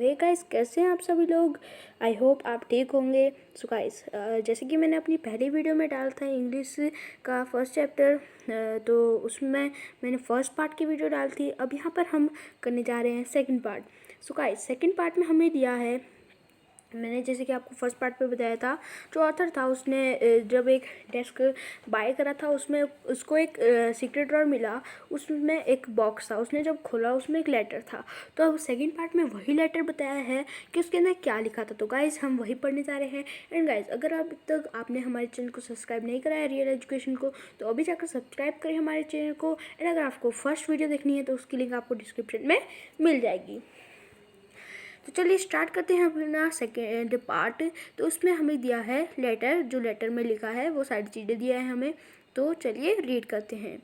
Hey guys, कैसे हैं आप सभी लोग। आई होप आप ठीक होंगे। सो गाइस, जैसे कि मैंने अपनी पहली वीडियो में डाला था इंग्लिश का फर्स्ट चैप्टर, तो उसमें मैंने फर्स्ट पार्ट की वीडियो डाली थी। अब यहाँ पर हम करने जा रहे हैं second part. So guys, second part में हमें दिया है, मैंने जैसे कि आपको फर्स्ट पार्ट पे बताया था, जो ऑथर था उसने जब एक डेस्क बाय करा था उसमें उसको एक सीक्रेट ड्रॉअर मिला, उसमें एक बॉक्स था, उसने जब खोला उसमें एक लेटर था। तो अब सेकंड पार्ट में वही लेटर बताया है कि उसके अंदर क्या लिखा था। तो गाइज हम वही पढ़ने जा रहे हैं। एंड गाइज, अगर अब तक आपने हमारे चैनल को सब्सक्राइब नहीं करा है रियल एजुकेशन को, तो अभी जाकर सब्सक्राइब करें हमारे चैनल को। एंड अगर आपको फर्स्ट वीडियो देखनी है तो उसकी लिंक आपको डिस्क्रिप्शन में मिल जाएगी। तो चलिए स्टार्ट करते हैं अपना सेकेंड पार्ट। तो उसमें हमें दिया है लेटर, जो लेटर में लिखा है वो सारी चीज़ें दिया है हमें। तो चलिए रीड करते हैं।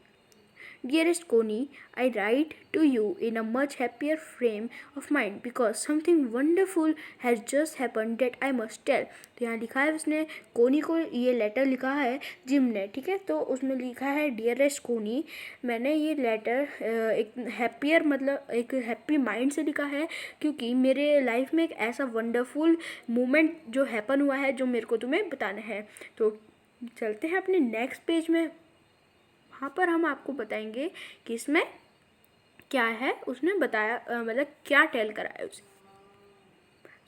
Dearest Connie, I write to you in a much happier frame of mind because something wonderful has just happened that I must tell। तो यहाँ लिखा है उसने कोनी को ये लेटर लिखा है जिम ने, ठीक है। तो उसमें लिखा है डियरेस्ट कोनी, मैंने ये लेटर एक हैप्पियर मतलब एक हैप्पी माइंड से लिखा है क्योंकि मेरे लाइफ में एक ऐसा वंडरफुल मोमेंट जो हैपन हुआ है जो मेरे को तुम्हें बताना है। तो चलते हैं अपने नेक्स्ट पेज में। वहाँ पर हम आपको बताएंगे कि इसमें क्या है, उसने बताया मतलब क्या टेल करा है उसे।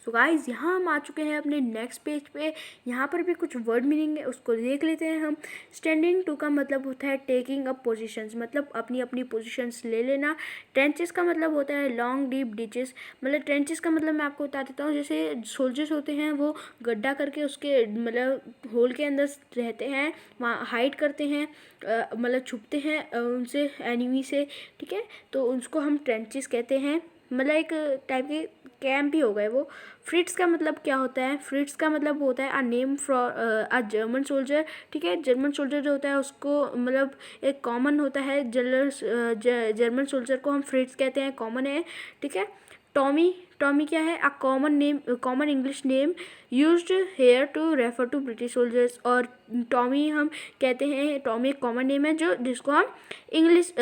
सो गाइज, यहाँ हम आ चुके हैं अपने नेक्स्ट पेज पे। यहाँ पर भी कुछ वर्ड मीनिंग है, उसको देख लेते हैं हम। स्टैंडिंग टू का मतलब होता है टेकिंग अप पोजीशंस, मतलब अपनी अपनी पोजीशंस ले लेना। ट्रेंचेस का मतलब होता है लॉन्ग डीप डिचेस, मतलब ट्रेंचेस का मतलब मैं आपको बता देता हूँ, जैसे सोल्जर्स होते हैं वो गड्ढा करके उसके मतलब होल के अंदर रहते हैं, वहाँ हाइड करते हैं, मतलब छुपते हैं उनसे एनिमी से, ठीक है। तो उसको हम ट्रेंचेस कहते हैं, मतलब एक टाइप के कैंप ही हो गए वो। फ्रिट्स का मतलब क्या होता है, फ्रिट्स का मतलब होता है a name for a German soldier, ठीक है। जर्मन सोल्जर जो होता है उसको मतलब एक कॉमन होता है, जर्मन सोल्जर को हम फ्रिट्स कहते हैं, कॉमन है, ठीक है। टॉमी, टॉमी क्या है, a common name, common English name used here to refer to British soldiers. और टॉमी हम कहते हैं, टॉमी एक कॉमन नेम है जो जिसको हम इंग्लिश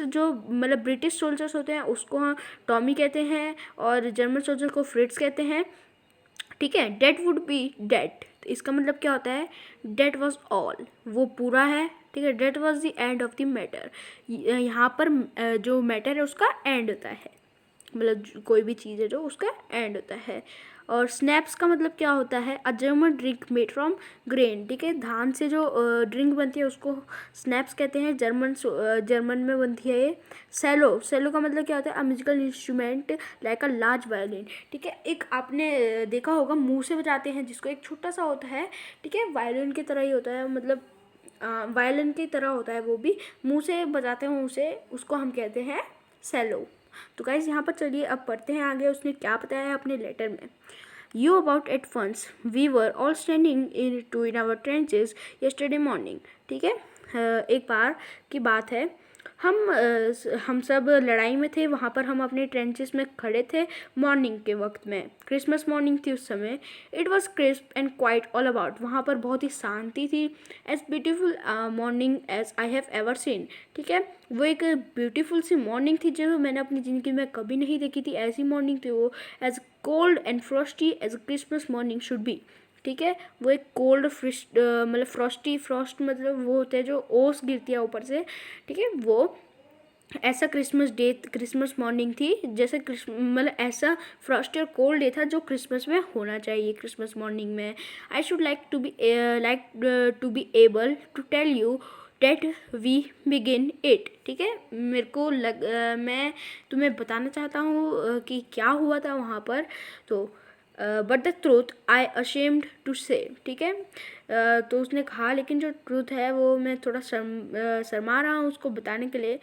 जो मतलब ब्रिटिश सोल्जर्स होते हैं उसको हम टॉमी कहते हैं, और जर्मन सोल्जर को फ्रिट्स कहते हैं, ठीक है। डेट वुड बी डेट, इसका मतलब क्या होता है, डेट वॉज ऑल, वो पूरा है, ठीक है। That was the end of the matter, यहाँ पर जो मैटर है उसका एंड होता है, मतलब कोई भी चीज़ है जो उसका एंड होता है। और स्नैप्स का मतलब क्या होता है, a German drink made from grain, ठीक है। धान से जो ड्रिंक बनती है उसको स्नैप्स कहते हैं, जर्मन में बनती है ये। सेलो, सेलो का मतलब क्या होता है, a musical instrument like a large violin, ठीक है। एक आपने देखा होगा मुंह से बजाते हैं जिसको, एक छोटा सा होता है, ठीक है, वायलिन की तरह ही होता है, मतलब वायलिन की तरह होता है, वो भी मुंह से बजाते हैं उसे, उसको हम कहते हैं सेलो। तो गाइज यहाँ पर चलिए अब पढ़ते हैं आगे उसने क्या बताया है अपने लेटर में। You about at once, we were all standing in our trenches yesterday morning, ठीक है। एक बार की बात है, हम सब लड़ाई में थे, वहाँ पर हम अपने ट्रेंचेस में खड़े थे मॉर्निंग के वक्त में, क्रिसमस मॉर्निंग थी उस समय। It was crisp and quiet all about, वहाँ पर बहुत ही शांति थी। As beautiful morning as I have ever seen, ठीक है। वो एक ब्यूटीफुल सी मॉर्निंग थी जो मैंने अपनी ज़िंदगी में कभी नहीं देखी थी, ऐसी मॉर्निंग थी वो। As cold and frosty as Christmas morning should be, ठीक है। वो एक कोल्ड मतलब फ्रॉस्टी, फ्रॉस्ट मतलब वो होते हैं जो ओस गिरती है ऊपर से, ठीक है। वो ऐसा क्रिसमस मॉर्निंग थी जैसे मतलब ऐसा फ्रॉस्टी और कोल्ड डे था जो क्रिसमस में होना चाहिए, क्रिसमस मॉर्निंग में। I should like to be able to tell you that we begin it, ठीक है। मेरे को मैं तुम्हें बताना चाहता हूँ कि क्या हुआ था वहाँ पर। तो but the truth I ashamed to say, ठीक है। तो उसने कहा लेकिन जो ट्रूथ है वो मैं थोड़ा शर्मा रहा हूँ उसको बताने के लिए।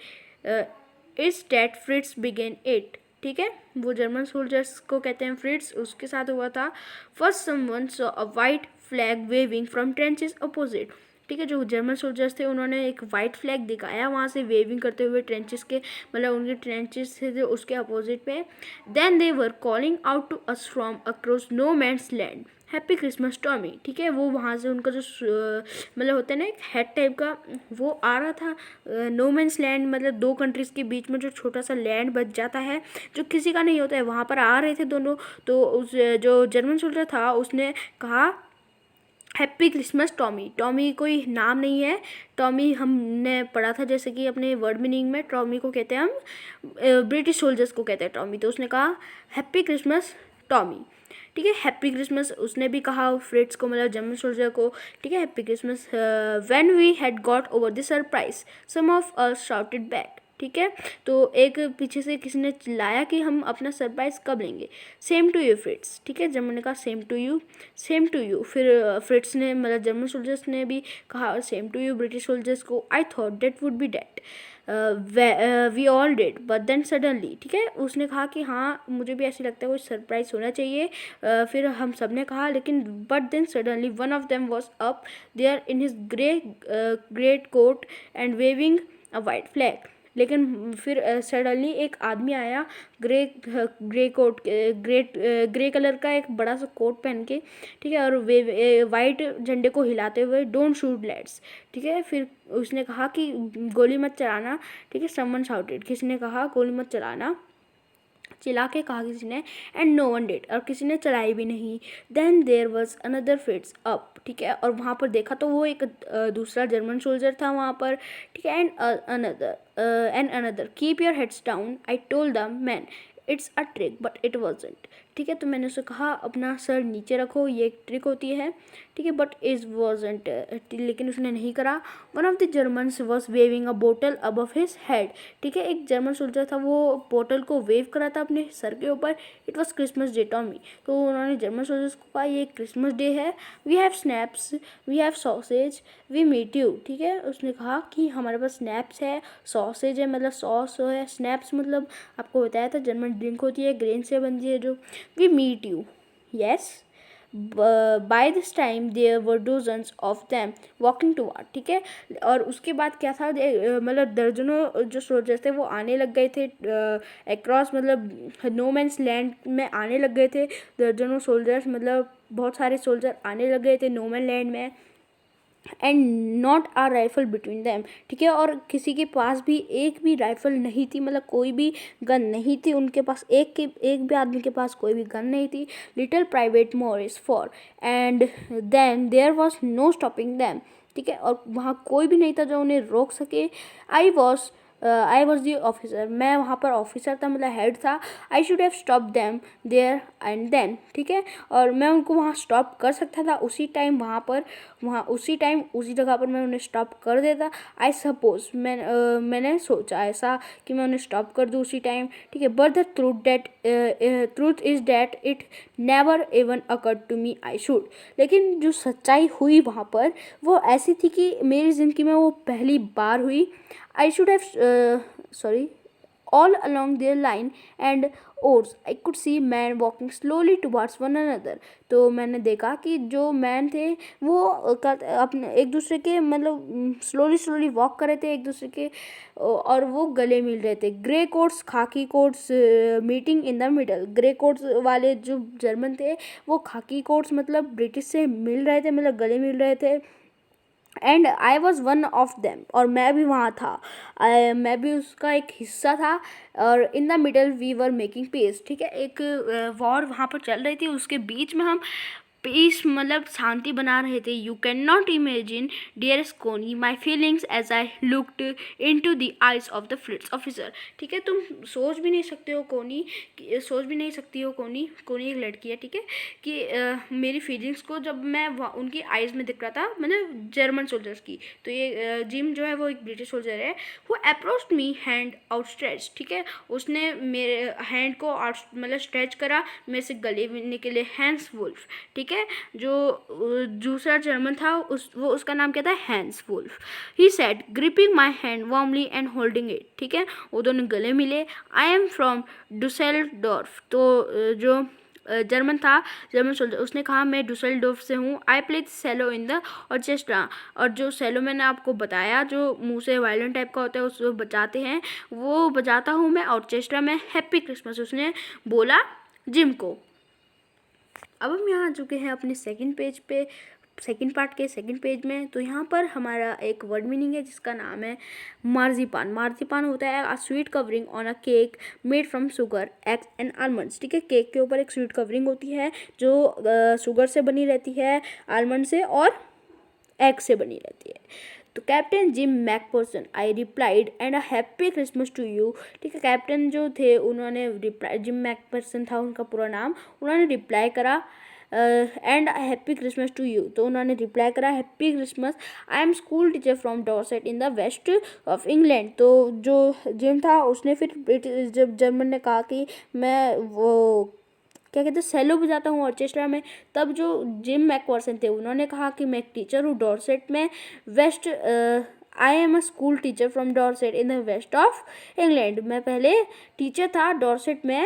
It's that Fritz began it, ठीक है। वो जर्मन सोल्जर्स को कहते हैं फ्रिट्स, उसके साथ हुआ था। First someone saw a white flag waving from trenches opposite, ठीक है। जो जर्मन सोल्जर्स थे उन्होंने एक वाइट फ्लैग दिखाया वहाँ से वेविंग करते हुए ट्रेंचेस के, मतलब उनके ट्रेंचेस थे जो उसके अपोजिट पे। Then they were calling out to us from across no man's land, happy Christmas Tommy. ठीक है, वो वहाँ से उनका जो मतलब होता है ना एक हेड टाइप का, वो आ रहा था। नो मैंस लैंड मतलब दो कंट्रीज़ के बीच में जो छोटा सा लैंड बच जाता है जो किसी का नहीं होता है, वहाँ पर आ रहे थे दोनों। तो उस जो जर्मन सोल्जर था उसने कहा हैप्पी क्रिसमस टॉमी। टॉमी कोई नाम नहीं है, टॉमी हमने पढ़ा था जैसे कि अपने वर्ड मीनिंग में, टॉमी को कहते हैं हम ब्रिटिश सोल्जर्स को कहते हैं टॉमी। तो उसने कहा हैप्पी क्रिसमस टॉमी। ठीक है, हैप्पी क्रिसमस उसने भी कहा फ्रिट्स को, मतलब जर्मन सोल्जर को। ठीक है, happy Christmas when we had got over the surprise some of us shouted back. ठीक है, तो एक पीछे से किसी ने चिल्लाया कि हम अपना सरप्राइज कब लेंगे। Same to you Fritz. ठीक है, जर्मन ने कहा same to you, same to you. फिर फ्रिट्स ने मतलब जर्मन सोल्जर्स ने भी कहा same to you British soldiers को। I thought that would be that we all did but then suddenly. ठीक है, उसने कहा कि हाँ मुझे भी ऐसे लगता है कुछ सरप्राइज होना चाहिए। फिर हम सब ने कहा लेकिन but then suddenly one of them was up there in his great coat and waving a white flag. लेकिन फिर सडनली एक आदमी आया ग्रे कोट ग्रे कलर का एक बड़ा सा कोट पहन के। ठीक है, और वे वाइट झंडे को हिलाते हुए डोंट शूट लेट्स। ठीक है, फिर उसने कहा कि गोली मत चलाना। ठीक है, समवन शाउटेड, किसी ने कहा गोली मत चलाना, चिल्ला के कहा किसी ने, एंड नो वन डिड, और किसी ने चलाई भी नहीं। Then there was another Fritz up. ठीक है, और वहाँ पर देखा तो वो एक दूसरा जर्मन सोल्जर था वहाँ पर। ठीक है, and another keep your heads down I told the man it's a trick but it wasn't. ठीक है, तो मैंने उसे कहा अपना सर नीचे रखो, ये एक ट्रिक होती है। ठीक है, बट इज वॉजंट, लेकिन उसने नहीं करा। One of the Germans was waving a bottle above his head. ठीक है, एक जर्मन सोल्जर था, वो बोतल को वेव करा था अपने सर के ऊपर। It was Christmas day Tommy. तो उन्होंने जर्मन सोल्जर्स को कहा ये क्रिसमस डे है, we have schnapps, we have sausage, we meet you. ठीक है, उसने कहा कि हमारे पास स्नैप्स है, सॉसेज है मतलब सॉस है, स्नैप्स मतलब आपको बताया था जर्मन ड्रिंक होती है, ग्रेन से बनती है जो। We meet you, yes. By this time there were dozens of them walking toward. ठीक है, और उसके बाद क्या था, मतलब दर्जनों जो सोल्जर्स थे वो आने लग गए थे अक्रॉस, मतलब नो मैंस लैंड में आने लग गए थे दर्जनों सोल्जर्स, मतलब बहुत सारे सोल्जर आने लग गए थे नो मैन लैंड में। And not a rifle between them. ठीक है, और किसी के पास भी एक भी राइफल नहीं थी, मतलब कोई भी गन नहीं थी उनके पास, एक भी आदमी के पास कोई भी गन नहीं थी। Little private Morris for and then there was no stopping them. ठीक है, और वहाँ कोई भी नहीं था जो उन्हें रोक सके। आई वॉज दी ऑफिसर, मैं वहाँ पर ऑफिसर था, मतलब हेड था। I should have stop them there and then. ठीक है, और मैं उनको वहाँ स्टॉप कर सकता था उसी टाइम, वहाँ उसी टाइम उसी जगह पर मैं उन्हें स्टॉप कर देता। आई सपोज मैंने सोचा ऐसा कि मैं उन्हें स्टॉप कर दूँ उसी टाइम। ठीक है, but the truth is that it never even occurred to me I should. लेकिन जो सच्चाई हुई वहाँ पर वो ऐसी थी कि मेरी ज़िंदगी में वो पहली बार हुई। I should have, all along their line and oars, I could see men walking slowly towards one another. तो मैंने देखा कि जो मैन थे वो अपने एक दूसरे के मतलब स्लोली वॉक कर रहे थे एक दूसरे के, और वो गले मिल रहे थे। ग्रे कोट्स खाकी quotes meeting in the middle. Grey quotes वाले जो जर्मन थे वो खाकी कोट्स मतलब ब्रिटिश से मिल रहे थे, मतलब गले मिल रहे थे। And I was one of them, और मैं भी वहाँ था, मैं भी उसका एक हिस्सा था। और in the middle we were making peace. ठीक है, एक वॉर वहाँ पर चल रही थी, उसके बीच में हम पीस मतलब शांति बना रहे थे। You can not imagine dearest Connie my feelings as I looked into the eyes of the Fritz officer. ठीक है, तुम सोच भी नहीं सकते हो कोनी, सोच भी नहीं सकती हो कोनी एक लड़की है। ठीक है, कि मेरी फीलिंग्स को जब मैं उनकी आइज़ में दिख रहा था, मतलब जर्मन सोल्जर्स की। तो ये जिम जो है वो एक ब्रिटिश सोल्जर है। वो अप्रोच्ड मी हैंड आउटस्ट्रेच। ठीक है, उसने मेरे हैंड को मतलब स्ट्रेच करा मेरे से गले मिलने के लिए। Hans Wolf. ठीक है, जो दूसरा जर्मन था उसका नाम क्या था, Hans Wolf. He said gripping my hand warmly and holding it. ठीक है, वो दोनों गले मिले। I am from Dusseldorf. तो जो जर्मन था, जर्मन सोल्जर, उसने कहा मैं डुसेल्डोर्फ से हूँ। I play cello in the orchestra. और जो सेलो मैंने आपको बताया जो मुंह से वायलेंट टाइप का होता है उसको बजाते हैं, वो बजाता हूँ मैं ऑर्केस्ट्रा में। हैप्पी क्रिसमस उसने बोला जिम को। अब हम यहाँ आ चुके हैं अपने सेकंड पेज पे, सेकंड पार्ट के सेकंड पेज में। तो यहाँ पर हमारा एक वर्ड मीनिंग है जिसका नाम है मार्जिपान। मार्जिपान होता है a sweet covering on a cake made from sugar eggs and almonds. ठीक है, केक के ऊपर एक स्वीट कवरिंग होती है जो शुगर से बनी रहती है, आलमंड से और एग से बनी रहती है। तो captain Jim McPherson I replied and a happy Christmas to you. ठीक है, कैप्टन जो थे उन्होंने रिप्लाई, जिम मैकपर्सन था उनका पूरा नाम, उन्होंने रिप्लाई करा and happy Christmas to you. तो उन्होंने रिप्लाई करा happy Christmas, I am school teacher from Dorset in the west of England. तो जो जिम था उसने फिर जब जर्मन ने कहा कि मैं वो क्या कहते हैं सेलो बजाता हूँ ऑर्केस्ट्रा में, तब जो जिम मैकपर्सन थे उन्होंने कहा कि मैं एक टीचर हूँ डॉर्सेट में, west, I am a school teacher from Dorset in the west of England. मैं पहले टीचर था डॉर्सेट में,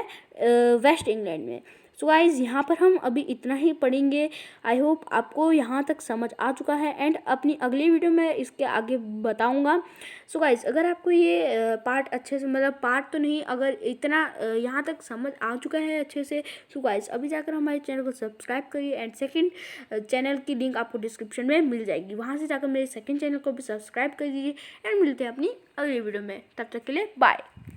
वेस्ट इंग्लैंड में। सो गाइज यहाँ पर हम अभी इतना ही पढ़ेंगे। आई होप आपको यहाँ तक समझ आ चुका है एंड अपनी अगली वीडियो में इसके आगे बताऊँगा। सो गाइज अगर आपको ये पार्ट अच्छे से, मतलब पार्ट तो नहीं, अगर इतना यहाँ तक समझ आ चुका है अच्छे से, सो गाइज अभी जाकर हमारे चैनल को सब्सक्राइब करिए एंड सेकंड चैनल की लिंक आपको डिस्क्रिप्शन में मिल जाएगी, वहाँ से जाकर मेरे सेकंड चैनल को भी सब्सक्राइब कर दीजिए एंड मिलते हैं अपनी अगली वीडियो में। तब तक के लिए बाय।